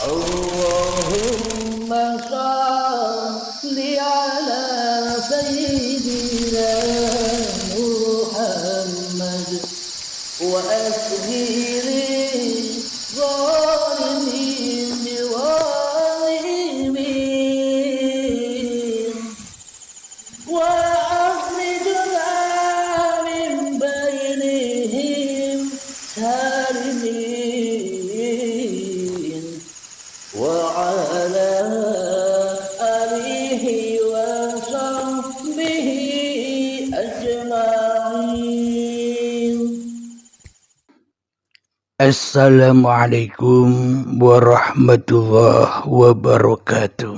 اللهم صل على سيدنا محمد وأسهل الظالمين بظالمين وأخرجنا من بينهم سالمين وعلى آله وصحبه أجمعين. Assalamualaikum warahmatullahi wabarakatuh.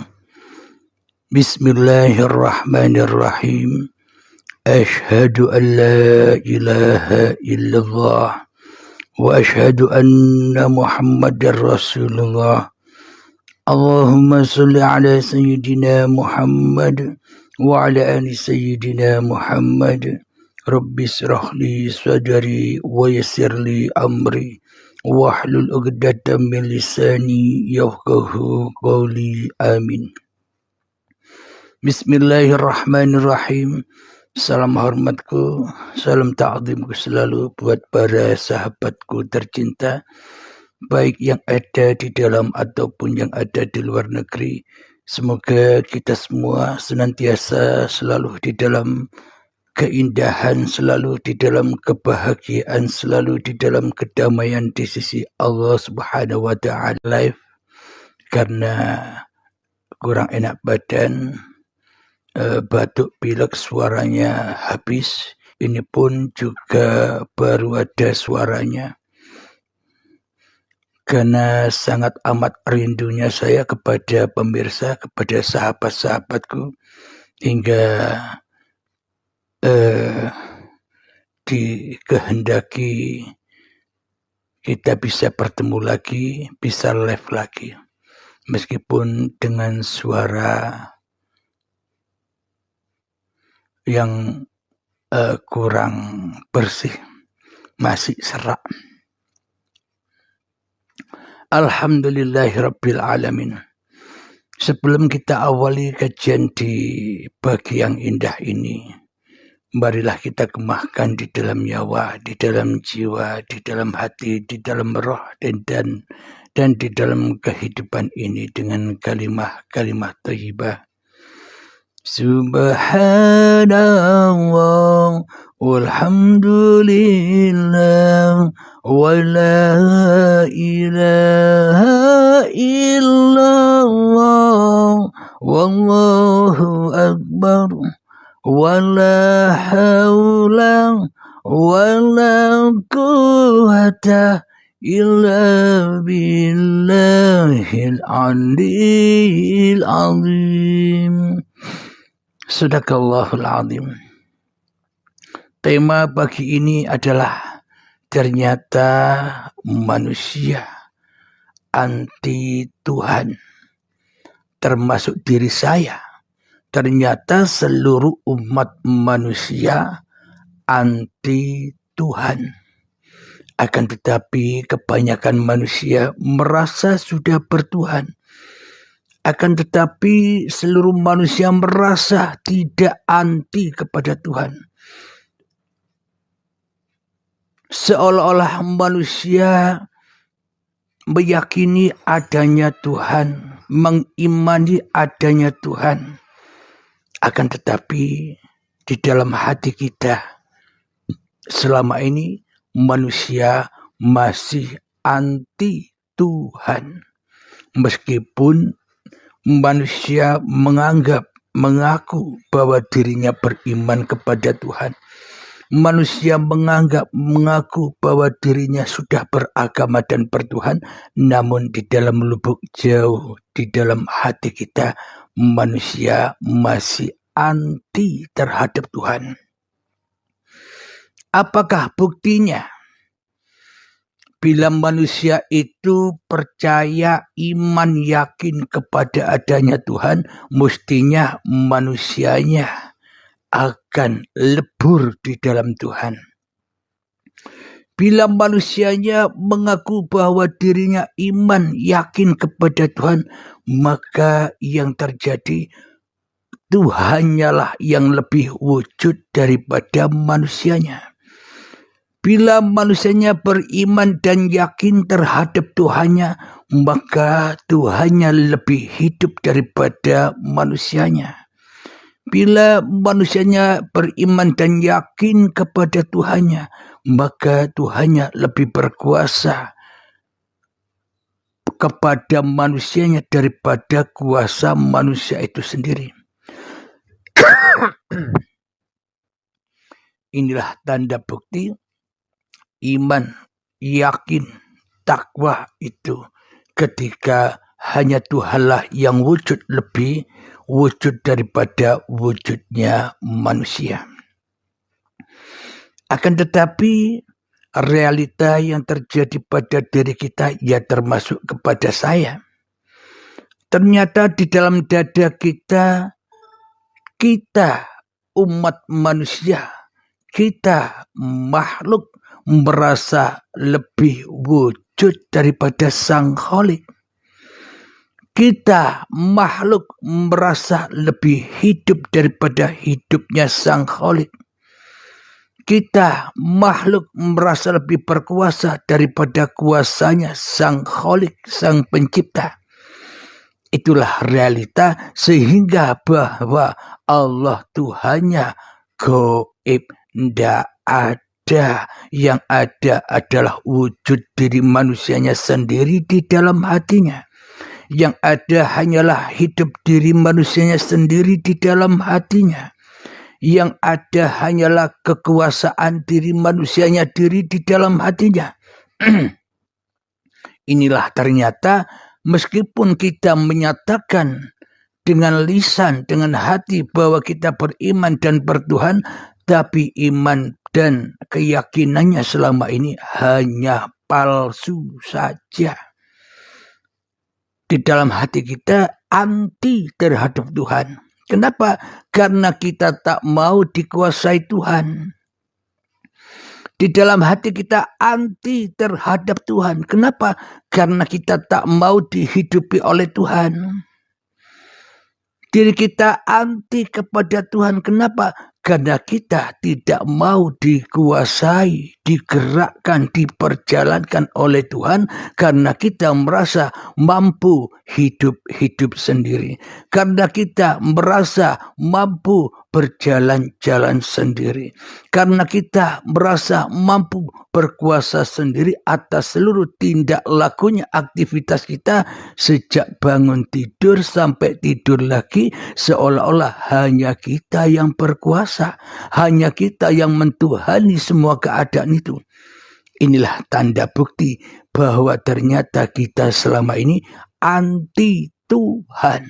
Bismillahirrahmanirrahim. Ashhadu an la ilaha illallah wa ashhadu anna Muhammadar Rasulullah. Allahumma salli ala sayyidina Muhammad wa ala ali sayyidina Muhammad. Rabbi israh li sadri wa yassir li amri wahlul 'uqdatam min lisani yafqahu qawli. Amin. Bismillahirrahmanirrahim. Salam hormatku, salam ta'zimku selalu buat para sahabatku tercinta, baik yang ada di dalam ataupun yang ada di luar negeri. Semoga kita semua senantiasa selalu di dalam keindahan, selalu di dalam kebahagiaan, selalu di dalam kedamaian di sisi Allah Subhanahu wa Ta'ala. Live karena kurang enak badan, batuk pilek, suaranya habis. Ini pun juga baru ada suaranya karena sangat amat rindunya saya kepada pemirsa, kepada sahabat-sahabatku, hingga dikehendaki kita bisa bertemu lagi, bisa live lagi, meskipun dengan suara yang kurang bersih, masih serak. Alhamdulillahirabbil alamin. Sebelum kita awali kajian di pagi yang indah ini, marilah kita kemahkan di dalam nyawa, di dalam jiwa, di dalam hati, di dalam roh, dan di dalam kehidupan ini dengan kalimah-kalimah thayyibah. Subhanallah walhamdulillah wa la ilaha illallah wallahu akbar wala haula wala quwwata illa billahil aliyil azim. Sadaqallahul azim. Tema pagi ini adalah ternyata manusia anti Tuhan, termasuk diri saya. Ternyata seluruh umat manusia anti Tuhan. Akan tetapi kebanyakan manusia merasa sudah bertuhan. Akan tetapi seluruh manusia merasa tidak anti kepada Tuhan. Seolah-olah manusia meyakini adanya Tuhan, mengimani adanya Tuhan. Akan tetapi di dalam hati kita selama ini manusia masih anti Tuhan. Meskipun manusia mengaku bahwa dirinya beriman kepada Tuhan. Manusia mengaku bahwa dirinya sudah beragama dan bertuhan, namun di dalam lubuk jauh, di dalam hati kita, manusia masih anti terhadap Tuhan. Apakah buktinya? Bila manusia itu percaya, iman, yakin kepada adanya Tuhan, mestinya manusianya akan lebur di dalam Tuhan. Bila manusianya mengaku bahwa dirinya iman, yakin kepada Tuhan, maka yang terjadi Tuhannya lah yang lebih wujud daripada manusianya. Bila manusianya beriman dan yakin terhadap Tuhannya, maka Tuhannya lebih hidup daripada manusianya. Bila manusianya beriman dan yakin kepada Tuhannya, maka Tuhannya lebih berkuasa kepada manusianya daripada kuasa manusia itu sendiri. Inilah tanda bukti iman, yakin, takwa itu ketika hanya Tuhanlah yang wujud lebih wujud daripada wujudnya manusia. Akan tetapi realita yang terjadi pada diri kita, ya termasuk kepada saya, ternyata di dalam dada kita umat manusia, kita makhluk merasa lebih wujud daripada Sang Khalik. Kita makhluk merasa lebih hidup daripada hidupnya Sang Khalik. Kita makhluk merasa lebih berkuasa daripada kuasanya Sang Khalik, Sang Pencipta. Itulah realita, sehingga bahwa Allah Tuhannya gaib, tidak ada. Yang ada adalah wujud diri manusianya sendiri di dalam hatinya. Yang ada hanyalah hidup diri manusianya sendiri di dalam hatinya. Yang ada hanyalah kekuasaan diri manusianya diri di dalam hatinya. Inilah ternyata meskipun kita menyatakan dengan lisan, dengan hati bahwa kita beriman dan bertuhan, tapi iman dan keyakinannya selama ini hanya palsu saja. Di dalam hati kita anti terhadap Tuhan. Kenapa? Karena kita tak mau dikuasai Tuhan. Di dalam hati kita anti terhadap Tuhan. Kenapa? Karena kita tak mau dihidupi oleh Tuhan. Diri kita anti kepada Tuhan. Kenapa? Karena kita tidak mau dikuasai, digerakkan, diperjalankan oleh Tuhan. Karena kita merasa mampu hidup sendiri. Karena kita merasa mampu berjalan-jalan sendiri. Karena kita merasa mampu berkuasa sendiri atas seluruh tindak lakunya, aktivitas kita, sejak bangun tidur sampai tidur lagi, seolah-olah hanya kita yang berkuasa, hanya kita yang mentuhani semua keadaan itu. Inilah tanda bukti bahwa ternyata kita selama ini anti Tuhan,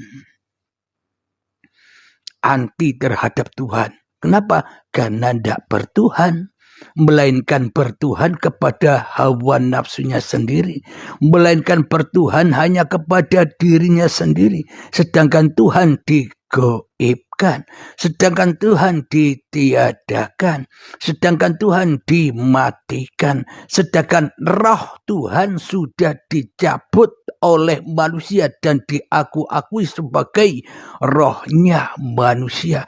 anti terhadap Tuhan. Kenapa? Karena tidak bertuhan, melainkan bertuhan kepada hawa nafsunya sendiri, melainkan bertuhan hanya kepada dirinya sendiri, sedangkan Tuhan digaibkan, sedangkan Tuhan ditiadakan, sedangkan Tuhan dimatikan, sedangkan roh Tuhan sudah dicabut oleh manusia dan diakui sebagai rohnya manusia.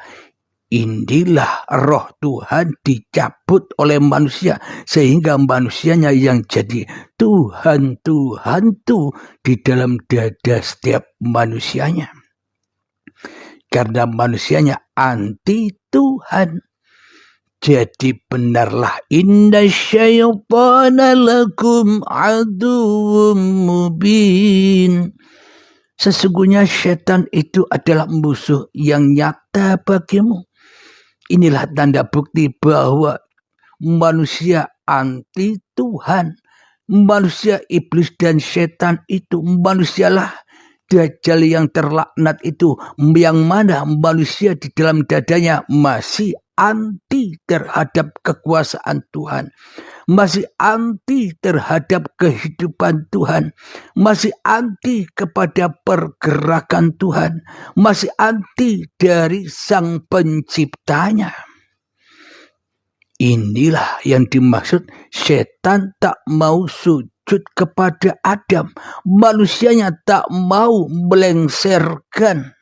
Inilah roh Tuhan dicabut oleh manusia, sehingga manusianya yang jadi Tuhan tuh di dalam dada setiap manusianya. Karena manusianya anti Tuhan. Jadi benarlah inna syaitana lakum aduwwum mubin. Sesungguhnya setan itu adalah musuh yang nyata bagimu. Inilah tanda bukti bahwa manusia anti Tuhan. Manusia iblis dan setan itu, manusialah Dajjal yang terlaknat itu, yang mana manusia di dalam dadanya masih anti terhadap kekuasaan Tuhan, masih anti terhadap kehidupan Tuhan, masih anti kepada pergerakan Tuhan, masih anti dari Sang Penciptanya. Inilah yang dimaksud setan tak mau sujud kepada Adam. Manusianya tak mau melengsarkan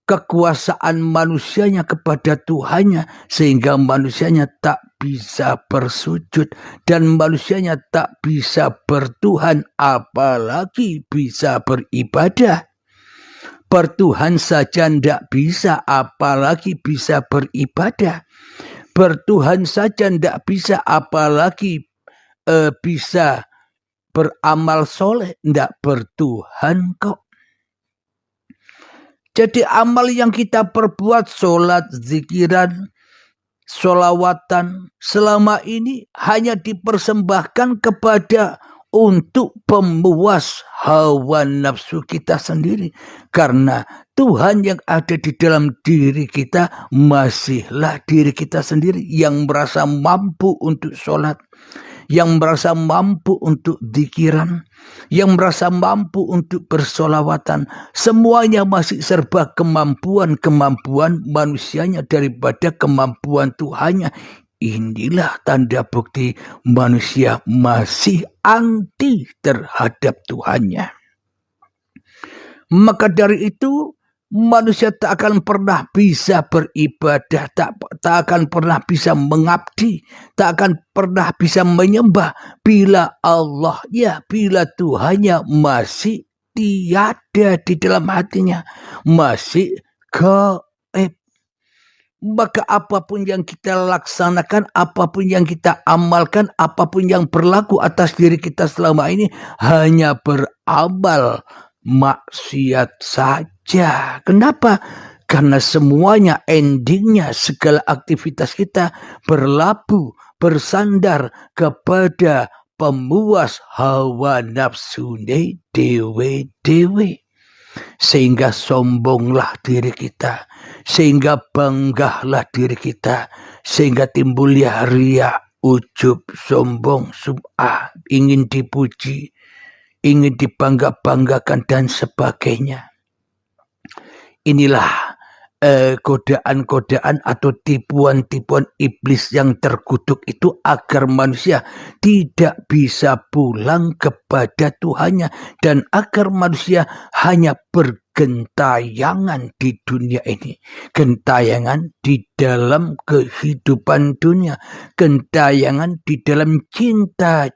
kekuasaan manusianya kepada Tuhannya, sehingga manusianya tak bisa bersujud dan manusianya tak bisa bertuhan, apalagi bisa beribadah. Bertuhan saja tidak bisa, apalagi bisa beribadah. Bertuhan saja tidak bisa, apalagi bisa beramal soleh. Tidak bertuhan kok. Jadi amal yang kita perbuat, sholat, zikiran, sholawatan, selama ini hanya dipersembahkan kepada untuk pemuas hawa nafsu kita sendiri. Karena Tuhan yang ada di dalam diri kita masihlah diri kita sendiri yang merasa mampu untuk sholat, yang merasa mampu untuk zikiran, yang merasa mampu untuk bersolawatan. Semuanya masih serba kemampuan manusianya daripada kemampuan Tuhannya. Inilah tanda bukti manusia masih anti terhadap Tuhannya. Maka dari itu manusia tak akan pernah bisa beribadah, tak akan pernah bisa mengabdi, tak akan pernah bisa menyembah bila bila Tuhannya masih tiada di dalam hatinya, masih gaib. Maka apapun yang kita laksanakan, apapun yang kita amalkan, apapun yang berlaku atas diri kita selama ini hanya beramal maksiat saja. Kenapa? Karena semuanya endingnya segala aktivitas kita berlabuh, bersandar kepada pemuas hawa nafsu dewe-dewe. Sehingga sombonglah diri kita, sehingga banggahlah diri kita, sehingga timbul ria, ujub, sombong, sum'ah, ingin dipuji, ingin dibangga-banggakan dan sebagainya. Inilah godaan-godaan atau tipuan-tipuan iblis yang terkutuk itu agar manusia tidak bisa pulang kepada Tuhannya dan agar manusia hanya bergentayangan di dunia ini, gentayangan di dalam kehidupan dunia, gentayangan di dalam cinta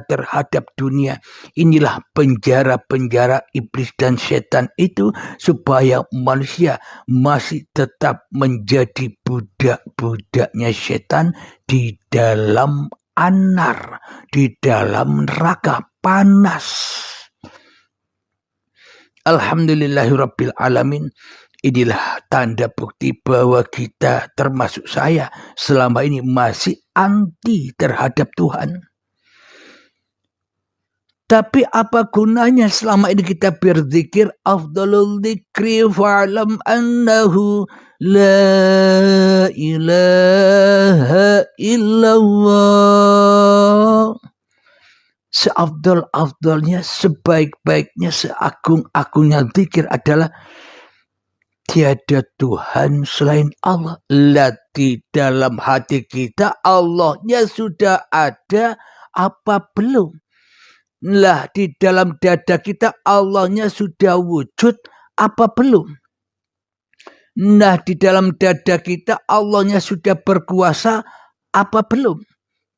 terhadap dunia. Inilah penjara-penjara iblis dan setan itu, supaya manusia masih tetap menjadi budak-budaknya setan di dalam anar, di dalam neraka panas. Alhamdulillahirabbil alamin. Inilah tanda bukti bahwa kita, termasuk saya, selama ini masih anti terhadap Tuhan. Tapi apa gunanya selama ini kita berzikir? Afdalul dzikri fa'lam annahu la ilaha illallah. Seafdal-afdalnya, sebaik-baiknya, seagung-agungnya zikir adalah tiada Tuhan selain Allah. Lah di dalam hati kita Allahnya sudah ada apa belum? Lah di dalam dada kita Allahnya sudah wujud apa belum? Nah di dalam dada kita Allahnya sudah berkuasa apa belum?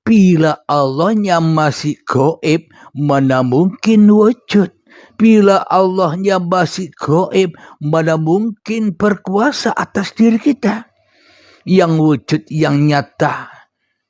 Bila Allahnya masih gaib, mana mungkin wujud? Bila Allahnya masih gaib, mana mungkin berkuasa atas diri kita? Yang wujud, yang nyata,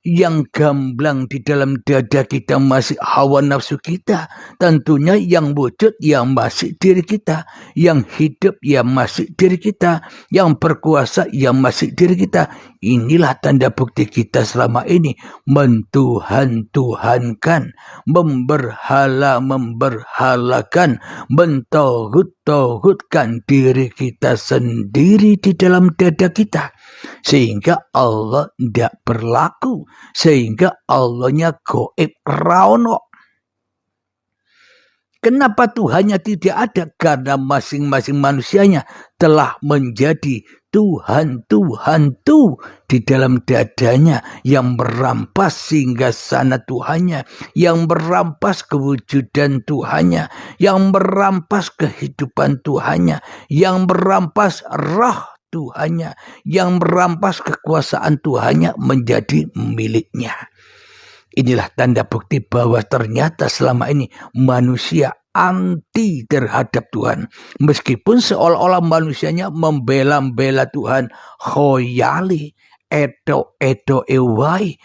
yang gamblang di dalam dada kita masih hawa nafsu kita. Tentunya yang wujud yang masih diri kita, yang hidup yang masih diri kita, yang berkuasa yang masih diri kita. Inilah tanda bukti kita selama ini mentuhan-tuhankan, memberhala-memberhalakan, mentauhid-tauhidkan diri kita sendiri di dalam dada kita. Sehingga Allah tidak berlaku, sehingga Allahnya gaib raono. Kenapa Tuhannya tidak ada? Karena masing-masing manusianya telah menjadi Tuhan-Tuhan itu di dalam dadanya yang merampas sehingga sana Tuhannya, yang merampas kewujudan Tuhannya, yang merampas kehidupan Tuhannya, yang merampas roh Tuhannya, yang merampas kekuasaan Tuhannya menjadi miliknya. Inilah tanda bukti bahwa ternyata selama ini manusia anti terhadap Tuhan. Meskipun seolah-olah manusianya membela-bela Tuhan. Khoyali, edo ewai.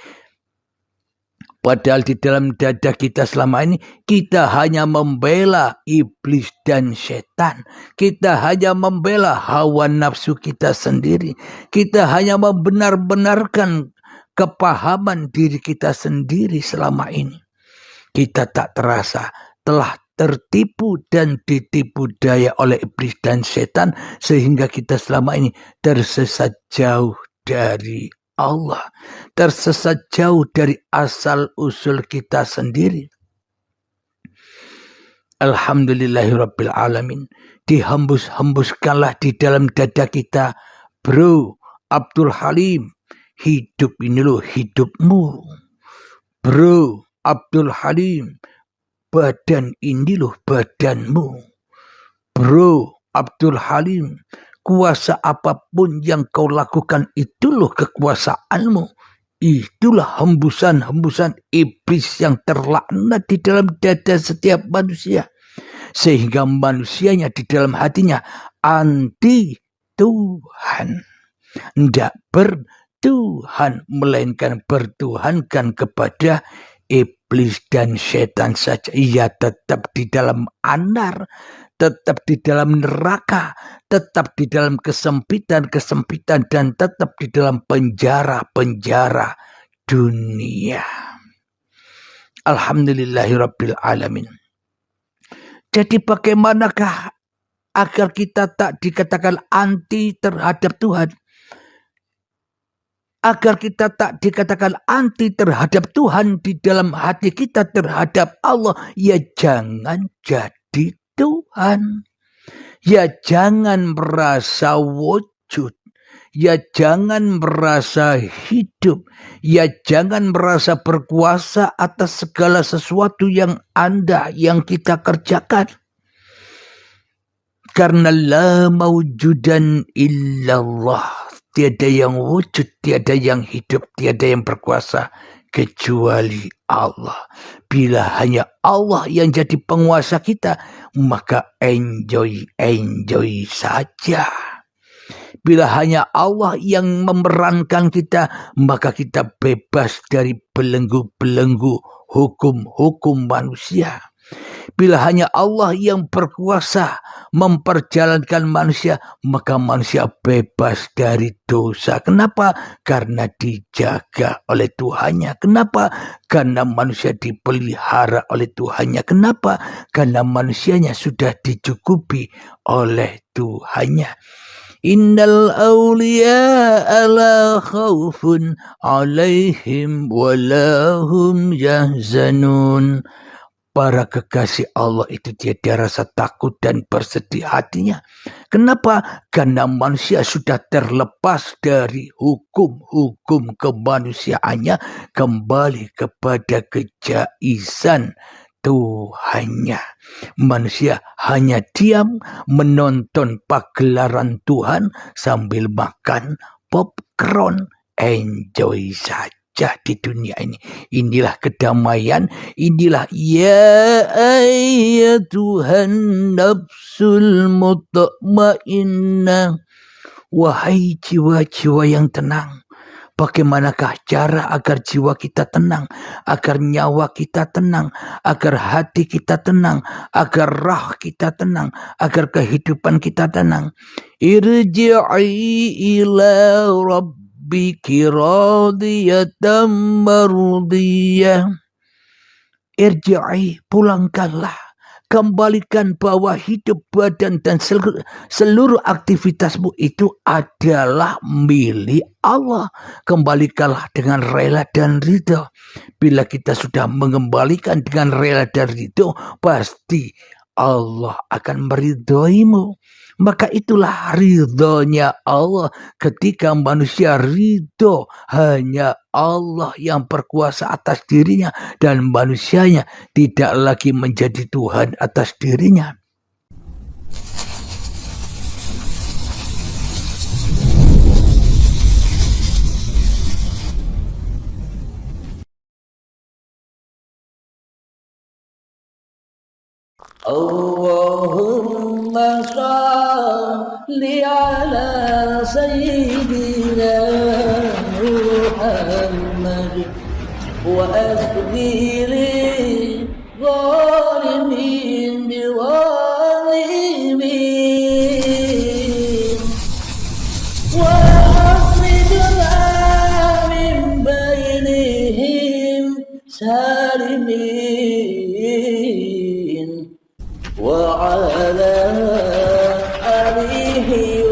Padahal di dalam dada kita selama ini, kita hanya membela iblis dan setan. Kita hanya membela hawa nafsu kita sendiri. Kita hanya membenar-benarkan kepahaman diri kita sendiri selama ini. Kita tak terasa telah tertipu dan ditipu daya oleh iblis dan setan sehingga kita selama ini tersesat jauh dari Allah, tersesat jauh dari asal usul kita sendiri. Alhamdulillahirabbil alamin. Dihembus-hembuskanlah di dalam dada kita, Bro Abdul Halim, hidup ini loh hidupmu. Bro Abdul Halim, badan ini loh badanmu. Bro Abdul Halim, kuasa apapun yang kau lakukan itu loh kekuasaanmu. Itulah hembusan-hembusan iblis yang terlaknat di dalam dada setiap manusia. Sehingga manusianya di dalam hatinya anti Tuhan. Tidak bertuhan, melainkan bertuhankan kepada iblis dan setan saja. Ia tetap di dalam anar, tetap di dalam neraka, tetap di dalam kesempitan, dan tetap di dalam penjara dunia. Alhamdulillahirabbil alamin. Jadi bagaimanakah agar kita tak dikatakan anti terhadap Tuhan? Agar kita tak dikatakan anti terhadap Tuhan di dalam hati kita terhadap Allah, ya jangan jadi Tuhan. Ya jangan merasa wujud. Ya jangan merasa hidup. Ya jangan merasa berkuasa atas segala sesuatu yang yang kita kerjakan. Karena la mawjudan illallah. Tiada yang wujud, tiada yang hidup, tiada yang berkuasa kecuali Allah. Bila hanya Allah yang jadi penguasa kita, maka enjoy saja. Bila hanya Allah yang memerankan kita, maka kita bebas dari belenggu-belenggu hukum-hukum manusia. Bila hanya Allah yang berkuasa memperjalankan manusia, maka manusia bebas dari dosa. Kenapa? Karena dijaga oleh Tuhannya. Kenapa? Karena manusia dipelihara oleh Tuhannya. Kenapa? Karena manusianya sudah dicukupi oleh Tuhannya. Innal awliya la khawfun alaihim walahum yahzanun. Para kekasih Allah itu tiada rasa takut dan bersedih hatinya. Kenapa? Karena manusia sudah terlepas dari hukum-hukum kemanusiaannya, kembali kepada kejaisan Tuhannya. Manusia hanya diam menonton pagelaran Tuhan sambil makan popcorn. Enjoy saja di dunia ini. Inilah kedamaian, inilah ya Tuhan nafsul mutmainnah. Wahai jiwa-jiwa yang tenang, bagaimanakah cara agar jiwa kita tenang, agar nyawa kita tenang, agar hati kita tenang, agar roh kita tenang, agar kehidupan kita tenang? Irji'i ila rabbiki radiyatan mardiyah. Irji'i, pulangkanlah kembalikan bahwa hidup, badan, dan seluruh aktivitasmu itu adalah milik Allah. Kembalikanlah dengan rela dan ridho. Bila kita sudah mengembalikan dengan rela dan ridho, pasti Allah akan meridhoimu. Maka itulah ridhonya Allah. Ketika manusia ridho, hanya Allah yang berkuasa atas dirinya, dan manusianya tidak lagi menjadi Tuhan atas dirinya. Allahumma shalli ala sayyidina Muhammad wa asbiri zalimin biwalimin wa akhrijna min bainihim salimin وعلى آله